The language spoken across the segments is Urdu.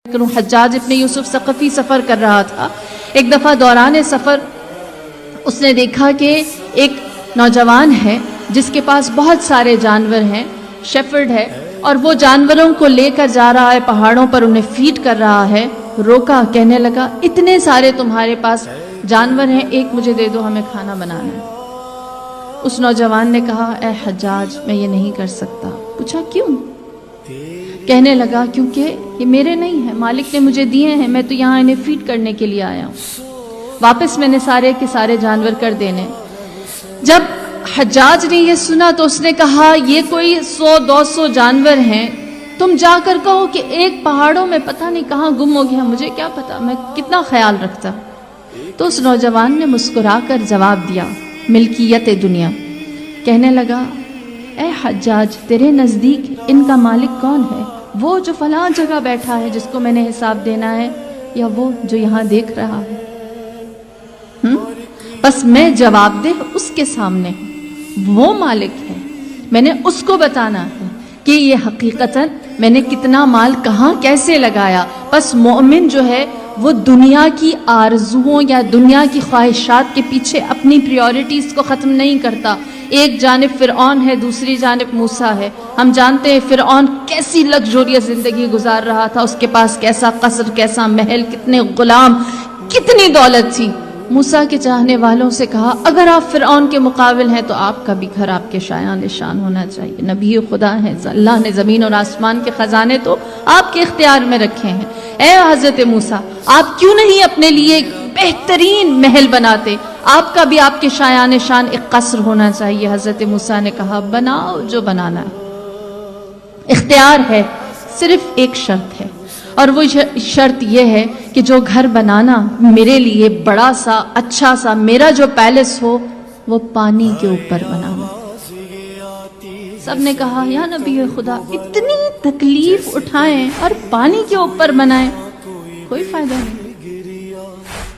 کروں۔ حجاج ابن یوسف ثقفی سفر کر رہا تھا۔ ایک دفعہ دوران سفر اس نے دیکھا کہ ایک نوجوان ہے جس کے پاس بہت سارے جانور ہیں، شیفرڈ ہے، اور وہ جانوروں کو لے کر جا رہا ہے پہاڑوں پر، انہیں فیڈ کر رہا ہے۔ روکا، کہنے لگا اتنے سارے تمہارے پاس جانور ہیں، ایک مجھے دے دو، ہمیں کھانا بنانا ہے۔ اس نوجوان نے کہا اے حجاج میں یہ نہیں کر سکتا۔ پوچھا کیوں؟ کہنے لگا کیونکہ یہ میرے نہیں ہیں، مالک نے مجھے دیے ہیں، میں تو یہاں انہیں فیڈ کرنے کے لیے آیا ہوں، واپس میں نے سارے کے سارے جانور کر دینے۔ جب حجاج نے یہ سنا تو اس نے کہا یہ کوئی 100-200 جانور ہیں، تم جا کر کہو کہ ایک پہاڑوں میں پتہ نہیں کہاں گم ہو گیا، مجھے کیا پتا، میں کتنا خیال رکھتا۔ تو اس نوجوان نے مسکرا کر جواب دیا ملکیت دنیا۔ کہنے لگا اے حجاج تیرے نزدیک ان کا مالک کون ہے؟ وہ جو فلاں جگہ بیٹھا ہے جس کو میں نے حساب دینا ہے، یا وہ جو یہاں دیکھ رہا ہے؟ بس میں جواب دہ اس کے سامنے وہ مالک ہے، میں نے اس کو بتانا ہے کہ یہ حقیقتاً میں نے کتنا مال کہاں کیسے لگایا۔ بس مومن جو ہے وہ دنیا کی آرزوؤں یا دنیا کی خواہشات کے پیچھے اپنی پریورٹیز کو ختم نہیں کرتا۔ ایک جانب فرعون ہے، دوسری جانب موسیٰ ہے۔ ہم جانتے ہیں فرعون کیسی لگزوریس زندگی گزار رہا تھا، اس کے پاس کیسا قصر، کیسا محل، کتنے غلام، کتنی دولت تھی۔ موسیٰ کے چاہنے والوں سے کہا اگر آپ فرعون کے مقابل ہیں تو آپ کا بھی گھر آپ کے شایان نشان ہونا چاہیے، نبی خدا ہیں، اللہ نے زمین اور آسمان کے خزانے تو آپ کے اختیار میں رکھے ہیں۔ اے حضرت موسیٰ آپ کیوں نہیں اپنے لیے ایک بہترین محل بناتے؟ آپ کا بھی آپ کے شایان نشان ایک قصر ہونا چاہیے۔ حضرت موسیٰ نے کہا بناؤ جو بنانا ہے، اختیار ہے، صرف ایک شرط ہے، اور وہ شرط یہ ہے کہ جو گھر بنانا میرے لیے بڑا سا اچھا سا میرا جو پیلس ہو وہ پانی کے اوپر بنانا۔ سب نے کہا یا نبی خدا اتنی تکلیف اٹھائیں اور پانی کے اوپر بنائیں، کوئی فائدہ نہیں۔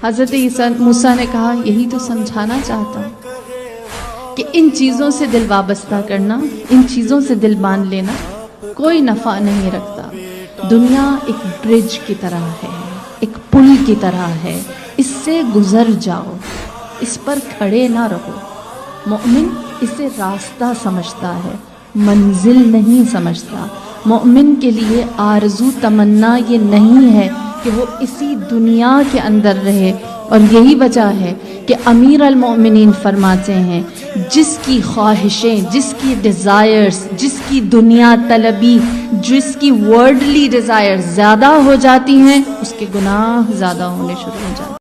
حضرت موسیٰ نے کہا یہی تو سمجھانا چاہتا ہوں کہ ان چیزوں سے دل وابستہ کرنا، ان چیزوں سے دل باندھ لینا کوئی نفع نہیں رکھتا۔ دنیا ایک برج کی طرح ہے، ایک پل کی طرح ہے، اس سے گزر جاؤ، اس پر کھڑے نہ رہو۔ مومن اسے راستہ سمجھتا ہے، منزل نہیں سمجھتا۔ مومن کے لیے آرزو تمنا یہ نہیں ہے کہ وہ اسی دنیا کے اندر رہے، اور یہی وجہ ہے کہ امیر المومنین فرماتے ہیں جس کی خواہشیں، جس کی ڈیزائرز، جس کی دنیا طلبی، جس کی ورڈلی ڈیزائر زیادہ ہو جاتی ہیں، اس کے گناہ زیادہ ہونے شروع ہو جاتے ہیں۔